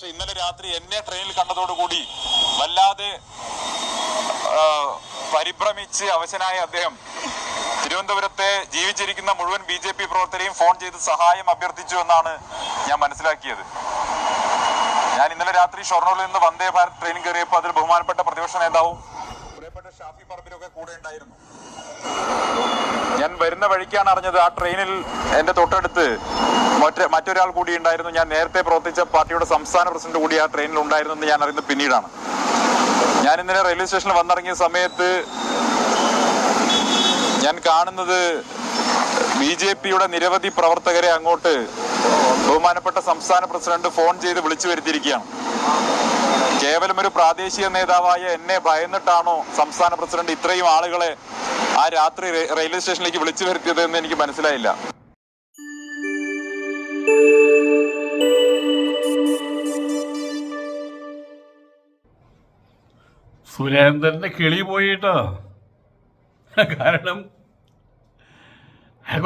പക്ഷെ ഇന്നലെ രാത്രി എന്നെ ട്രെയിനിൽ കണ്ടതോടുകൂടി വല്ലാതെ പരിഭ്രമിച്ച് അവശനായ അദ്ദേഹം തിരുവനന്തപുരത്തെ ജീവിച്ചിരിക്കുന്ന മുഴുവൻ BJP പ്രവർത്തകരെയും ഫോൺ ചെയ്ത് സഹായം അഭ്യർത്ഥിച്ചു എന്നാണ് ഞാൻ മനസ്സിലാക്കിയത്. ഞാൻ ഇന്നലെ രാത്രി ഷൊർണൂരിൽ നിന്ന് വന്ദേ ഭാരത് ട്രെയിൻ കയറിയപ്പോൾ അതിൽ ബഹുമാനപ്പെട്ട പ്രതിപക്ഷ നേതാവും പ്രിയപ്പെട്ട ഷാഫി പറമ്പിലൊക്കെ കൂടെ ഉണ്ടായിരുന്നു. ഞാൻ വരുന്ന വഴിക്കാണ് അറിഞ്ഞത് ആ ട്രെയിനിൽ എന്റെ തൊട്ടടുത്ത് മറ്റൊരാൾ കൂടി ഉണ്ടായിരുന്നു. ഞാൻ നേരത്തെ പ്രവർത്തിച്ച പാർട്ടിയുടെ സംസ്ഥാന പ്രസിഡന്റ് കൂടി ആ ട്രെയിനിൽ ഉണ്ടായിരുന്നെന്ന് ഞാൻ അറിയുന്നത് പിന്നീടാണ്. ഞാൻ ഇന്നലെ റെയിൽവേ സ്റ്റേഷനിൽ വന്നിറങ്ങിയ സമയത്ത് ഞാൻ കാണുന്നത് BJPയുടെ നിരവധി പ്രവർത്തകരെ അങ്ങോട്ട് ബഹുമാനപ്പെട്ട സംസ്ഥാന പ്രസിഡന്റ് ഫോൺ ചെയ്ത് വിളിച്ചു വരുത്തിയിരിക്കുകയാണ്. കേവലം ഒരു പ്രാദേശിക നേതാവായ എന്നെ ഭയന്നിട്ടാണോ സംസ്ഥാന പ്രസിഡന്റ് ഇത്രയും ആളുകളെ ആ രാത്രി റെയിൽവേ സ്റ്റേഷനിലേക്ക് വിളിച്ചു വരുത്തിയത് എന്ന് എനിക്ക് മനസ്സിലായില്ല. സുരേന്ദ്രന്റെ കിളി പോയിട്ടോ. കാരണം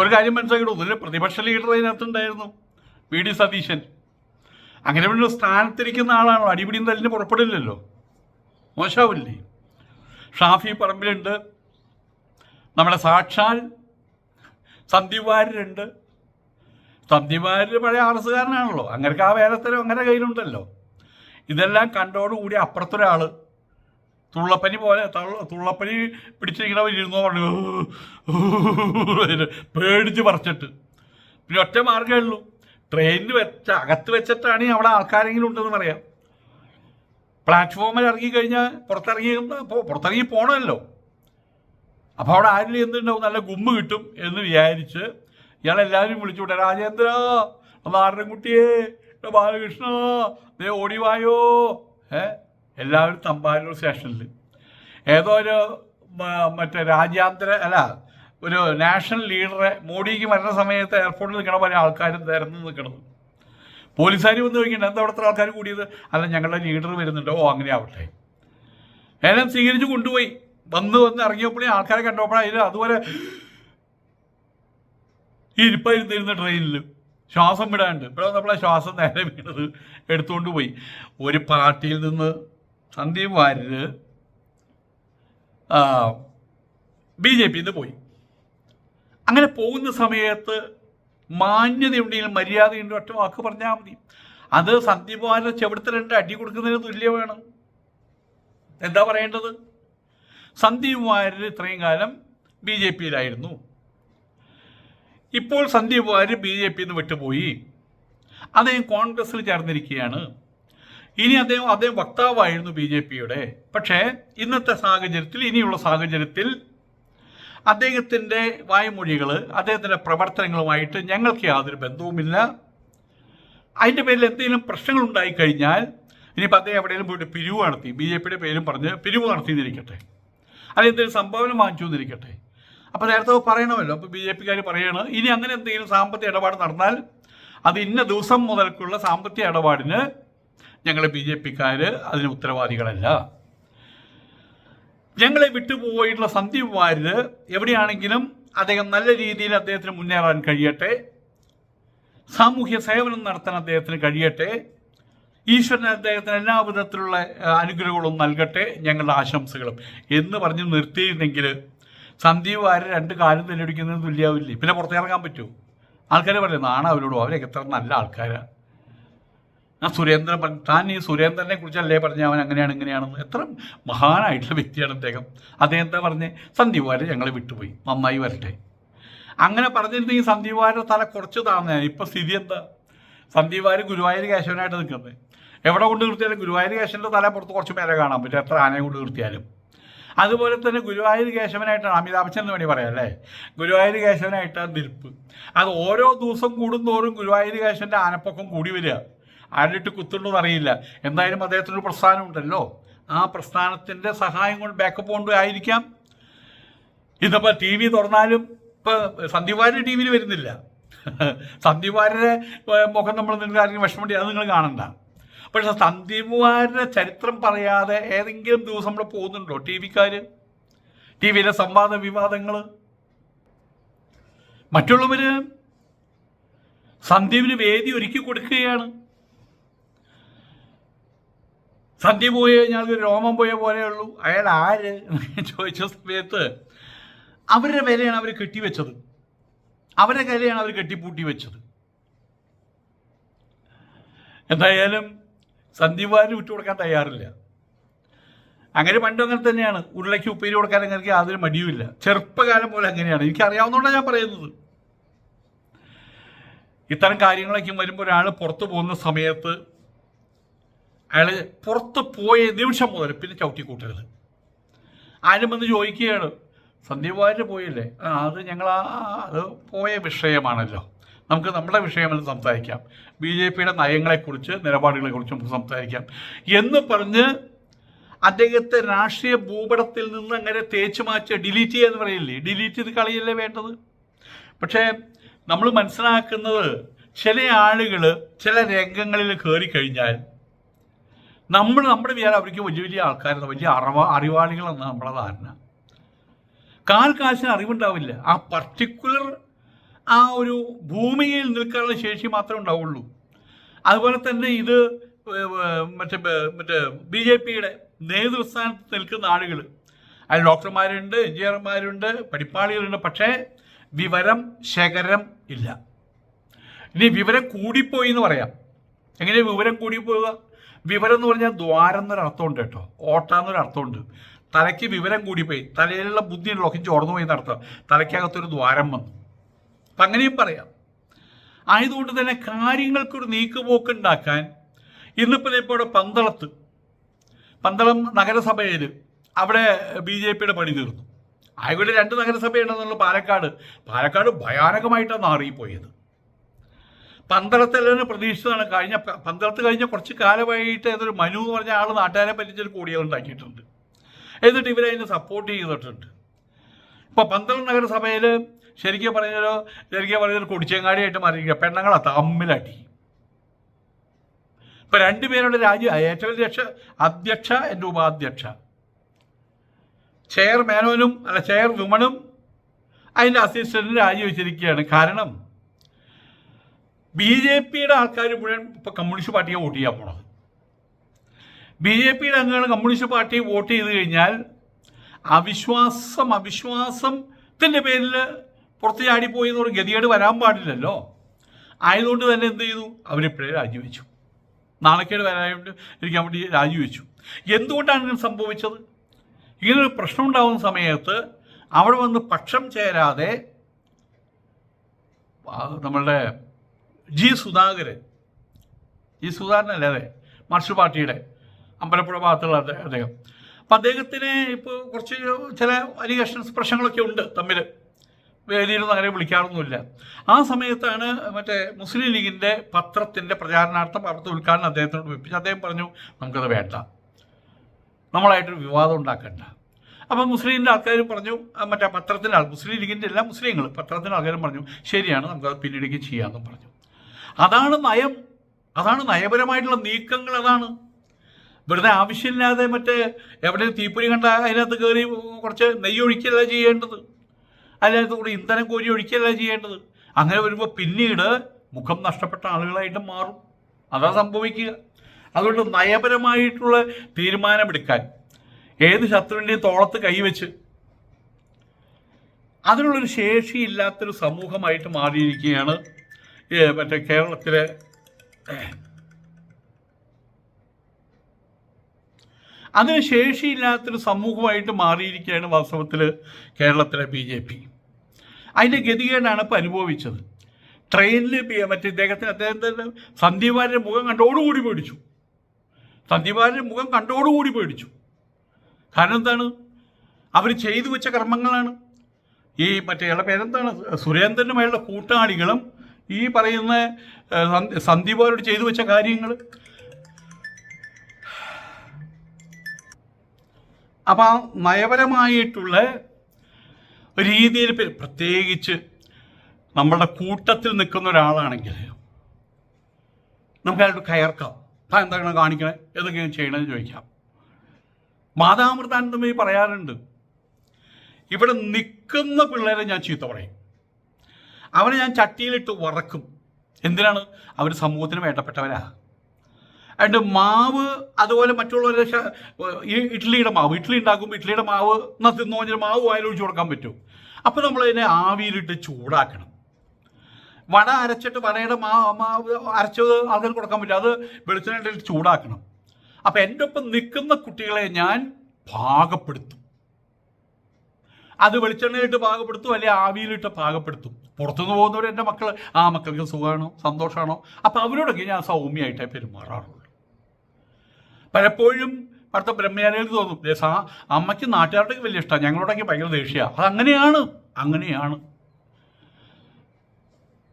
ഒരു കാര്യം മനസ്സിലാക്കിയിട്ടു, ഒരു പ്രതിപക്ഷ ലീഡർ അതിനകത്തുണ്ടായിരുന്നു, VD സതീശൻ. അങ്ങനെ ഒരു സ്ഥാനത്തിരിക്കുന്ന ആളാണല്ലോ, അടിപിടിയും തല്ലിന് പുറപ്പെടില്ലല്ലോ, മോശമാവില്ലേ? ഷാഫി പറമ്പിലുണ്ട്, നമ്മുടെ സാക്ഷാൽ സന്ദീപ് വാര്യരുണ്ട്. സന്ദീപ് വാര്യർ പഴയ RS-കാരനാണല്ലോ, അങ്ങനെ ആ വേലത്തരം അങ്ങനെ കയ്യിലുണ്ടല്ലോ. ഇതെല്ലാം കണ്ടോടുകൂടി അപ്പുറത്തൊരാൾ തുള്ളപ്പനി പോലെ തുള്ളപ്പനി പിടിച്ചിരിക്കണവർ ഇരുന്നോ പറഞ്ഞു, പേടിച്ച് പറിച്ചിട്ട്. പിന്നെ ഒറ്റ മാർഗ്ഗമേ ഉള്ളൂ, ട്രെയിനിൽ അകത്ത് വെച്ചിട്ടാണെങ്കിൽ അവിടെ ആൾക്കാരെങ്കിലും ഉണ്ടെന്ന് പറയാം. പ്ലാറ്റ്ഫോമിൽ ഇറങ്ങിക്കഴിഞ്ഞാൽ പുറത്തിറങ്ങി പോകണമല്ലോ. അപ്പോൾ അവിടെ ആരിലും എന്തുണ്ടാവും, നല്ല ഗുമ്മ് കിട്ടും എന്ന് വിചാരിച്ച് ഇയാളെല്ലാവരും വിളിച്ചുവിട്ടെ, രാജേന്ദ്ര, നാരായണൻകുട്ടിയെ, ബാലകൃഷ്ണ, ദേ ഓടിവായോ. എല്ലാവരും തമ്പാനൂർ സ്റ്റേഷനിൽ ഏതോ ഒരു മറ്റേ ഒരു നാഷണൽ ലീഡറെ മോഡിക്ക് വരുന്ന സമയത്ത് എയർപോർട്ടിൽ നിൽക്കണ പോലെ ആൾക്കാരും തിരഞ്ഞു നിൽക്കണത്. പോലീസുകാർ വന്ന് ചോദിക്കണ്ട, എന്താ അവിടുത്തെ ആൾക്കാർ കൂടിയത്? അല്ല, ഞങ്ങളുടെ ലീഡർ വരുന്നുണ്ടോ. ഓ, അങ്ങനെ ആവട്ടെ. എല്ലാം സ്വീകരിച്ച് കൊണ്ടുപോയി. വന്ന് ഇറങ്ങിയപ്പോഴേ ആൾക്കാരെ കണ്ടപ്പോഴാണ് അതുപോലെ ഇരിപ്പായിരുന്നിരുന്ന ട്രെയിനിൽ ശ്വാസം വിടാണ്ട്. ഇവിടെ നമ്മളെ ശ്വാസം നേരെ വീണത് എടുത്തുകൊണ്ട് പോയി. ഒരു പാർട്ടിയിൽ നിന്ന് സന്ദീപ് വാര്യർ BJPയിൽ നിന്ന് പോയി. അങ്ങനെ പോകുന്ന സമയത്ത് മാന്യതയുണ്ടെങ്കിലും മര്യാദയുണ്ട്, ഒറ്റ വാക്ക് പറഞ്ഞാൽ മതി. അത് സന്ദീപ് വാര്യർ ചെവിടുത്തലുണ്ട് അടി കൊടുക്കുന്നതിന് തുല്യമാണ്. എന്താ പറയേണ്ടത്? സന്ദീപ് വാര്യർ ഇത്രയും കാലം BJPയിലായിരുന്നു. ഇപ്പോൾ സന്ദീപ് വാര്യർ BJPയിൽ നിന്ന് വിട്ടുപോയി. അദ്ദേഹം കോൺഗ്രസ്സിൽ ചേർന്നിരിക്കുകയാണ്. ഇനി അദ്ദേഹം വക്താവായിരുന്നു BJPയുടെ. പക്ഷേ ഇന്നത്തെ സാഹചര്യത്തിൽ, ഇനിയുള്ള സാഹചര്യത്തിൽ അദ്ദേഹത്തിൻ്റെ വായ്മൊഴികൾ, അദ്ദേഹത്തിൻ്റെ പ്രവർത്തനങ്ങളുമായിട്ട് ഞങ്ങൾക്ക് യാതൊരു ബന്ധവുമില്ല. അതിൻ്റെ പേരിൽ എന്തെങ്കിലും പ്രശ്നങ്ങൾ ഉണ്ടായിക്കഴിഞ്ഞാൽ ഇനിയിപ്പോൾ അദ്ദേഹം എവിടെയെങ്കിലും പോയിട്ട് പിരിവ് നടത്തി, BJPയുടെ പേരും പറഞ്ഞ് പിരിവ് നടത്തിയെന്നിരിക്കട്ടെ, അതെന്തെങ്കിലും സംഭാവന വാങ്ങിച്ചു എന്നിരിക്കട്ടെ, അപ്പോൾ നേരത്തെ പറയണമല്ലോ. അപ്പോൾ BJPക്കാർ പറയണം, ഇനി അങ്ങനെ എന്തെങ്കിലും സാമ്പത്തിക ഇടപാട് നടന്നാൽ അത് ഇന്ന ദിവസം മുതൽക്കുള്ള സാമ്പത്തിക ഇടപാടിന് ഞങ്ങൾ BJPക്കാർ അതിന് ഉത്തരവാദികളല്ല. ഞങ്ങളെ വിട്ടുപോയിട്ടുള്ള സന്ദീപ് വാര്യർ എവിടെയാണെങ്കിലും അദ്ദേഹം നല്ല രീതിയിൽ അദ്ദേഹത്തിന് മുന്നേറാൻ കഴിയട്ടെ, സാമൂഹ്യ സേവനം നടത്താൻ അദ്ദേഹത്തിന് കഴിയട്ടെ, ഈശ്വരൻ അദ്ദേഹത്തിന് എല്ലാ വിധത്തിലുള്ള അനുഗ്രഹങ്ങളും നൽകട്ടെ, ഞങ്ങളുടെ ആശംസകളും എന്ന് പറഞ്ഞ് നിർത്തിയിരുന്നെങ്കിൽ സന്ദീപ് വാര്യർ രണ്ട് കാലം തെളിയിക്കുന്നതിന് തുല്യാവില്ലേ? പിന്നെ പുറത്തിറങ്ങാൻ പറ്റുമോ? ആൾക്കാർ പറയുന്നത് നാണ അവരോടും, അവരൊക്കെ എത്ര നല്ല ആൾക്കാരാണ്. താൻ ഈ സുരേന്ദ്രനെ കുറിച്ചല്ലേ പറഞ്ഞ അവൻ അങ്ങനെയാണ് ഇങ്ങനെയാണെന്ന്. എത്ര മഹാനായിട്ടുള്ള വ്യക്തിയാണ് അദ്ദേഹം. അദ്ദേഹം എന്താ പറഞ്ഞേ? സന്ദീപ് വാര്യർ ഞങ്ങളെ വിട്ടുപോയി, നന്നായി വരട്ടെ. അങ്ങനെ പറഞ്ഞിരുന്നെങ്കിൽ സന്ദീപ് വാര്യർ തല കുറച്ച് താഴ്ന്നേ. ഇപ്പം സ്ഥിതി എന്താ? സന്ദീപ് വാര്യർ ഗുരുവായൂർ കേശവനായിട്ട് നിൽക്കുന്നത്. എവിടെ കൊണ്ട് നിർത്തിയാലും ഗുരുവായൂർ കേശവൻ്റെ തല പുറത്ത് കുറച്ച് മേലെ കാണാൻ പറ്റും, എത്ര ആനയെ കൊണ്ട് നിർത്തിയാലും. അതുപോലെ തന്നെ ഗുരുവായൂർ കേശവനായിട്ടാണ് അമിതാഭ് ബച്ചൻ എന്ന് വേണ്ടി പറയാം അല്ലേ, ഗുരുവായൂർ കേശവനായിട്ടാണ് നിൽപ്പ്. അത് ഓരോ ദിവസം കൂടുന്തോറും ഗുരുവായൂർ കേശവൻ്റെ ആനപ്പൊക്കം കൂടി വരിക. ആരിട്ട് കുത്തുണ്ടെന്ന് അറിയില്ല. എന്തായാലും അദ്ദേഹത്തിനൊരു പ്രസ്ഥാനമുണ്ടല്ലോ, ആ പ്രസ്ഥാനത്തിൻ്റെ സഹായം കൊണ്ട് ബാക്കപ്പ് കൊണ്ട് ആയിരിക്കാം. ഇതിപ്പോൾ TV തുറന്നാലും ഇപ്പോൾ സന്ദീപ് വാര്യർ TV വരുന്നില്ല. സന്ദീപ് വാര്യരെ മുഖം നമ്മൾ നിങ്ങൾ ആരെങ്കിലും വിഷമം അത് നിങ്ങൾ കാണണ്ട. പക്ഷെ സന്ദീപ് വാര്യരുടെ ചരിത്രം പറയാതെ ഏതെങ്കിലും ദിവസം നമ്മൾ പോകുന്നുണ്ടോ TV-ക്കാർ? TVയിലെ സംവാദ വിവാദങ്ങൾ. മറ്റുള്ളവർ സന്ദീപിന് വേദി ഒരുക്കി കൊടുക്കുകയാണ്. സന്ധ്യ പോയി കഴിഞ്ഞാൽ ഒരു രോമം പോയ പോലെയുള്ളൂ, അയാൾ ആര് എന്ന് ചോദിച്ച സമയത്ത് അവരുടെ വിലയാണ് അവർ കെട്ടിവെച്ചത്, അവരുടെ കലയാണ് അവർ കെട്ടിപ്പൂട്ടി വെച്ചത്. എന്തായാലും സന്ദീപ് വാര്യർ വിട്ടുകൊടുക്കാൻ തയ്യാറില്ല. അങ്ങനെ പണ്ടും അങ്ങനെ തന്നെയാണ്. ഉരുളയ്ക്ക് ഉപ്പേരി കൊടുക്കാൻ അങ്ങനെ യാതൊരു മടിയുമില്ല. ചെറുപ്പകാലം പോലെ അങ്ങനെയാണ്. എനിക്കറിയാവുന്നതുകൊണ്ടാണ് ഞാൻ പറയുന്നത്. ഇത്തരം കാര്യങ്ങളൊക്കെ വരുമ്പോൾ ഒരാൾ പുറത്തു പോകുന്ന സമയത്ത് അയാൾ പുറത്ത് പോയ നിമിഷം മുതൽ പിന്നെ ചവിട്ടിക്കൂട്ടരുത്. ആരും വന്ന് ചോദിക്കുകയാണ്, സന്ദീപ് വാര്യർ പോയില്ലേ? അത് ഞങ്ങൾ അത് പോയ വിഷയമാണല്ലോ, നമുക്ക് നമ്മുടെ വിഷയമെന്ന് സംസാരിക്കാം, BJPയുടെ നയങ്ങളെക്കുറിച്ച് നിലപാടുകളെക്കുറിച്ച് നമുക്ക് സംസാരിക്കാം എന്ന് പറഞ്ഞ് അദ്ദേഹത്തെ രാഷ്ട്രീയ ഭൂപടത്തിൽ നിന്ന് അങ്ങനെ തേച്ച് മാറ്റി ഡിലീറ്റ് ചെയ്യാന്ന് പറയില്ലേ, ഡിലീറ്റ് ചെയ്ത് കളയല്ലേ വേണ്ടത്. പക്ഷേ നമ്മൾ മനസ്സിലാക്കുന്നത് ചില ആളുകൾ ചില രംഗങ്ങളിൽ കയറി കഴിഞ്ഞാൽ നമ്മുടെ വിചാരം അവർക്ക് വലിയ വലിയ ആൾക്കാരെന്ന്, വലിയ അറിവാളികളെന്നാണ് നമ്മളെ ധാരണ. കാശിന് അറിവുണ്ടാവില്ല. ആ പർട്ടിക്കുലർ ആ ഒരു ഭൂമിയിൽ നിൽക്കാനുള്ള ശേഷി മാത്രമേ ഉണ്ടാവുള്ളൂ. അതുപോലെ തന്നെ ഇത് മറ്റേ BJPയുടെ നേതൃസ്ഥാനത്ത് നിൽക്കുന്ന ആളുകൾ, അതിൽ ഡോക്ടർമാരുണ്ട്, എഞ്ചിനീയർമാരുണ്ട്, പഠിപ്പാളികളുണ്ട്, പക്ഷേ വിവരം ശേഖരം ഇല്ല. ഇനി വിവരം കൂടിപ്പോയി എന്ന് പറയാം. എങ്ങനെ വിവരം കൂടിപ്പോവുക? വിവരം എന്ന് പറഞ്ഞാൽ ദ്വാരം എന്നൊരർത്ഥമുണ്ട് കേട്ടോ, ഓട്ടാന്നൊരർത്ഥമുണ്ട്. തലയ്ക്ക് വിവരം കൂടിപ്പോയി, തലയിലുള്ള ബുദ്ധിയുള്ളൊക്കെ ചോർന്നു പോയി നടത്താം, തലയ്ക്കകത്തൊരു ദ്വാരം വന്നു, അപ്പം അങ്ങനെയും പറയാം. ആയതുകൊണ്ട് തന്നെ കാര്യങ്ങൾക്കൊരു നീക്കുപോക്ക് ഉണ്ടാക്കാൻ ഇന്നിപ്പോൾ ഇവിടെ പന്തളം നഗരസഭയിൽ അവിടെ BJPയുടെ പണി തീർന്നു. ആയിക്കോട്ടെ, 2 നഗരസഭയുണ്ടെന്നുള്ള പാലക്കാട് ഭയാനകമായിട്ടാണ് മാറിപ്പോയത്. പന്തളത്തെല്ലാം പ്രതീക്ഷിച്ചതാണ്. പന്തളത്ത് കഴിഞ്ഞ കുറച്ച് കാലമായിട്ട് ഏതൊരു മനു എന്ന് പറഞ്ഞ ആൾ നാട്ടുകാരെ പറ്റിച്ചൊരു കൂടികൾ ഉണ്ടാക്കിയിട്ടുണ്ട്. എന്നിട്ട് ഇവരതിനെ സപ്പോർട്ട് ചെയ്തിട്ടുണ്ട്. ഇപ്പോൾ പന്തളം നഗരസഭയിൽ ശരിക്കും പറഞ്ഞൊരു കുടിച്ചങ്ങാടിയായിട്ട് മാറിയിരിക്കുക. പെണ്ണുങ്ങളാ തമ്മിലടി. ഇപ്പം 2 പേരുടെ ഏറ്റവും അധ്യക്ഷ എൻ്റെ ഉപാധ്യക്ഷ, ചെയർ വിമണും അതിൻ്റെ അസിസ്റ്റന്റും രാജിവെച്ചിരിക്കുകയാണ്. കാരണം BJPയുടെ ആൾക്കാർ മുഴുവൻ ഇപ്പോൾ കമ്മ്യൂണിസ്റ്റ് പാർട്ടിയെ വോട്ട് ചെയ്യാൻ പോണത്. BJPയുടെ അംഗങ്ങൾ കമ്മ്യൂണിസ്റ്റ് പാർട്ടിയെ വോട്ട് ചെയ്ത് കഴിഞ്ഞാൽ അവിശ്വാസത്തിൻ്റെ പേരിൽ പുറത്ത് ചാടിപ്പോയി എന്നൊരു ഗതികേട് വരാൻ പാടില്ലല്ലോ. ആയതുകൊണ്ട് തന്നെ എന്ത് ചെയ്തു? അവരിപ്പോഴേ രാജിവെച്ചു. നാണക്കേട് വരാനായിട്ട് ഇരിക്കാൻ വേണ്ടി രാജിവെച്ചു. എന്തുകൊണ്ടാണ് ഇങ്ങനെ സംഭവിച്ചത്? ഇങ്ങനൊരു പ്രശ്നം ഉണ്ടാകുന്ന സമയത്ത് അവിടെ വന്ന് പക്ഷം ചേരാതെ നമ്മളുടെ സുധാകരനല്ലേ, അതെ, മാർക്സിസ്റ്റ് പാർട്ടിയുടെ അമ്പലപ്പുഴ ഭാഗത്തുള്ള അദ്ദേഹം. അപ്പം അദ്ദേഹത്തിന് ഇപ്പോൾ കുറച്ച് ചില അലിഗേഷൻസ് പ്രശ്നങ്ങളൊക്കെ ഉണ്ട് തമ്മിൽ, വേദിയിലൊന്നും അങ്ങനെ വിളിക്കാറൊന്നുമില്ല. ആ സമയത്താണ് മറ്റേ മുസ്ലിം ലീഗിൻ്റെ പത്രത്തിൻ്റെ പ്രചാരണാർത്ഥം അവിടുത്തെ ഉദ്ഘാടനം അദ്ദേഹത്തിനോട് വെപ്പിച്ച്. അദ്ദേഹം പറഞ്ഞു, നമുക്കത് വേണ്ട, നമ്മളായിട്ടൊരു വിവാദം ഉണ്ടാക്കണ്ട. അപ്പം മുസ്ലിമിൻ്റെ ആൾക്കാർ പറഞ്ഞു, മറ്റേ പത്രത്തിൻ്റെ മുസ്ലിം ലീഗിൻ്റെ എല്ലാ മുസ്ലിങ്ങൾ പത്രത്തിൻ്റെ ആൾക്കാരും പറഞ്ഞു, ശരിയാണ്, നമുക്കത് പിന്നീടേക്ക് ചെയ്യാമെന്നും പറഞ്ഞു. അതാണ് നയം, അതാണ് നയപരമായിട്ടുള്ള നീക്കങ്ങൾ. അതാണ് വെറുതെ ആവശ്യമില്ലാതെ മറ്റേ എവിടെ തീപ്പൊരി കണ്ട അതിനകത്ത് കയറി കുറച്ച് നെയ്യ് ഒഴിക്കല്ല ചെയ്യേണ്ടത്, അതിനകത്ത് കൂടി ഇന്ധനം കോരി ഒഴിക്കല്ല ചെയ്യേണ്ടത്. അങ്ങനെ വരുമ്പോൾ പിന്നീട് മുഖം നഷ്ടപ്പെട്ട ആളുകളായിട്ട് മാറും. അതാ സംഭവിക്കുക. അതുകൊണ്ട് നയപരമായിട്ടുള്ള തീരുമാനമെടുക്കാൻ ഏത് ശത്രുവിൻ്റെയും തോളത്ത് കൈവച്ച് അതിനുള്ളൊരു ശേഷിയില്ലാത്തൊരു സമൂഹമായിട്ട് മാറിയിരിക്കുകയാണ് മറ്റേ കേരളത്തിലെ അതിന് ശേഷിയില്ലാത്തൊരു സമൂഹമായിട്ട് മാറിയിരിക്കുകയാണ് വാസ്തവത്തിൽ കേരളത്തിലെ BJP. അതിൻ്റെ ഗതികേടാണ് ഇപ്പോൾ അനുഭവിച്ചത്. ട്രെയിനിൽ അദ്ദേഹത്തിൻ്റെ സന്ദീപ് വാര്യരുടെ മുഖം കണ്ടോടുകൂടി പേടിച്ചു. കാരണം എന്താണ്? അവർ ചെയ്തു വെച്ച കർമ്മങ്ങളാണ്. ഈ മറ്റേ പേരെന്താണ്, സുരേന്ദ്രനുമായുള്ള കൂട്ടാളികളും ഈ പറയുന്ന സന്ദീപ് വാര്യരോട് ചെയ്തു വെച്ച കാര്യങ്ങൾ. അപ്പം ആ നയപരമായിട്ടുള്ള രീതിയിൽ പ്രത്യേകിച്ച് നമ്മളുടെ കൂട്ടത്തിൽ നിൽക്കുന്ന ഒരാളാണെങ്കിൽ നമുക്ക് അയാളോട് കയർക്കാം, എന്താണ് കാണിക്കണേ, എന്തൊക്കെയാണ് ചെയ്യണമെന്ന് ചോദിക്കാം. മാതാമൃതാനന്ദമയി പറയാറുണ്ട്, ഇവിടെ നിൽക്കുന്ന പിള്ളേരെ ഞാൻ ചീത്ത പറയും, അവരെ ഞാൻ ചട്ടിയിലിട്ട് വറക്കും. എന്തിനാണ്? അവർ സമൂഹത്തിന് വേണ്ടപ്പെട്ടവരാ. അതിൻ്റെ മാവ് അതുപോലെ മറ്റുള്ളവരുടെ ഈ ഇഡ്ഡലിയുടെ ഉണ്ടാക്കുമ്പോൾ ഇഡ്ഡലിയുടെ മാവ് എന്നാൽ തിന്നു പറഞ്ഞാൽ മാവ് വായിലൊഴിച്ച് കൊടുക്കാൻ പറ്റും. അപ്പോൾ നമ്മളതിനെ ആവിയിലിട്ട് ചൂടാക്കണം. വട അരച്ചിട്ട് വടയുടെ മാവ് അരച്ചത് ആൾക്കാർ കൊടുക്കാൻ പറ്റും. അത് വെളിച്ചെണ്ണയിൽ ചൂടാക്കണം. അപ്പം എൻ്റെ ഒപ്പം നിൽക്കുന്ന കുട്ടികളെ ഞാൻ പാകപ്പെടുത്തും. അത് വെളിച്ചെണ്ണയിട്ട് പാകപ്പെടുത്തും, അല്ലെങ്കിൽ ആവിയിലിട്ട് പാകപ്പെടുത്തും. പുറത്തുനിന്ന് പോകുന്നവർ എൻ്റെ മക്കൾക്ക് സുഖമാണോ സന്തോഷമാണോ, അപ്പം അവരോടൊക്കെ ഞാൻ സൗമ്യമായിട്ടേ പെരുമാറാറുള്ളൂ. പലപ്പോഴും അടുത്ത ബ്രഹ്മചാരികൾക്ക് തോന്നും അമ്മയ്ക്ക് നാട്ടുകാരുടെയൊക്കെ വലിയ ഇഷ്ടമാണ്, ഞങ്ങളോടൊക്കെ ഭയങ്കര ദേഷ്യമാണ്. അങ്ങനെയാണ്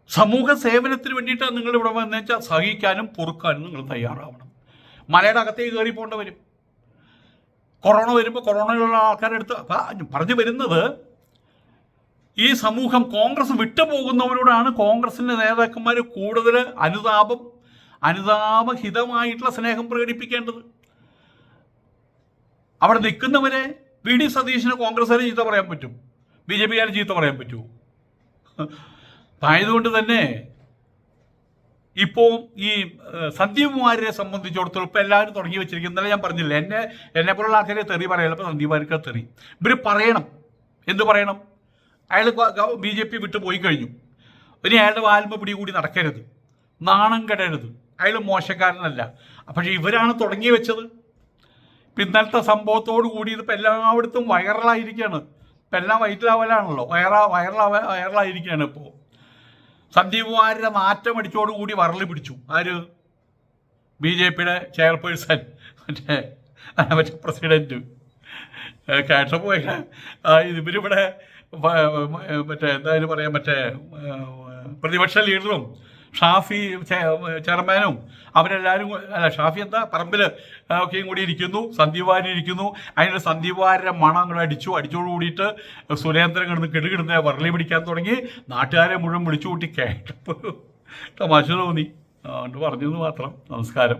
സമൂഹ സേവനത്തിന് വേണ്ടിയിട്ടാണ് നിങ്ങൾ ഇവിടെ വന്നു വെച്ചാൽ സഹിക്കാനും പൊറുക്കാനും നിങ്ങൾ തയ്യാറാവണം. മലയുടെ അകത്തേക്ക് കയറി പോകേണ്ടി വരും. കൊറോണ വരുമ്പോൾ കൊറോണയിലുള്ള ആൾക്കാരുടെ അടുത്ത് പറഞ്ഞു വരുന്നത്, ഈ സമൂഹം കോൺഗ്രസ് വിട്ടുപോകുന്നവരോടാണ് കോൺഗ്രസിൻ്റെ നേതാക്കന്മാർ കൂടുതൽ അനുതാപഹിതമായിട്ടുള്ള സ്നേഹം പ്രകടിപ്പിക്കേണ്ടത്. അവിടെ നിൽക്കുന്നവരെ വി ഡി സതീശന് കോൺഗ്രസ്സുകാരെ ചീത്ത പറയാൻ പറ്റും, BJPക്കാരെ ചീത്ത പറയാൻ പറ്റുമോ? ആയതുകൊണ്ട് തന്നെ ഇപ്പോൾ ഈ സന്ദീപ് കുമാരിനെ സംബന്ധിച്ചിടത്തോളം ഇപ്പോൾ എല്ലാവരും തുടങ്ങി വെച്ചിരിക്കുന്നത്, ഇന്നലെ ഞാൻ പറഞ്ഞില്ല, എന്നെപ്പോലുള്ള ആൾക്കാരെ തെറി പറയല. ഇപ്പോൾ സന്ദീപ് കുമാരിക്ക് തെറി ഇവർ പറയണം. എന്ത് പറയണം? അയാൾ BJP വിട്ട് പോയി കഴിഞ്ഞു, ഇനി അയാളുടെ വാൽമ പിടികൂടി നടക്കരുത്, നാണം കെടരുത്, അയാൾ മോശക്കാരനല്ല. പക്ഷേ ഇവരാണ് തുടങ്ങി വെച്ചത്. ഇപ്പം ഇന്നലത്തെ സംഭവത്തോടു കൂടി ഇതിപ്പോൾ എല്ലായിടത്തും വൈറലായിരിക്കുകയാണ്. ഇപ്പം എല്ലാം വൈറലാവലാണല്ലോ, വൈറലായിരിക്കുകയാണ്. ഇപ്പോൾ സന്ദീപ് കുമാരിൻ്റെ നാറ്റം അടിച്ചോടുകൂടി വരളി പിടിച്ചു. ആര്? BJPയുടെ ചെയർപേഴ്സൺ, മറ്റേ പ്രസിഡൻറ്റ്. കേട്ടപ്പോൾ ഇവരിവിടെ മറ്റേ എന്തായാലും പറയാം, മറ്റേ പ്രതിപക്ഷ ലീഡറും ഷാഫി ചെയർമാനും അവരെല്ലാവരും, അല്ല ഷാഫി എന്താ പറമ്പിൽ ഒക്കെയും കൂടി ഇരിക്കുന്നു, സന്ദീപ് വാര്യർ ഇരിക്കുന്നു. അതിൻ്റെ സന്ദീപ് വാര്യരുടെ മണം അങ്ങോട്ട് അടിച്ചോട് കൂടിയിട്ട് സുരേന്ദ്രൻ കിടന്ന് കിടുകിടുന്ന വരളി പിടിക്കാൻ തുടങ്ങി. നാട്ടുകാരെ മുഴുവൻ വിളിച്ചു കൂട്ടി കേട്ടപ്പോൾ തമാശ തോന്നി. അതുകൊണ്ട് പറഞ്ഞത് മാത്രം. നമസ്കാരം.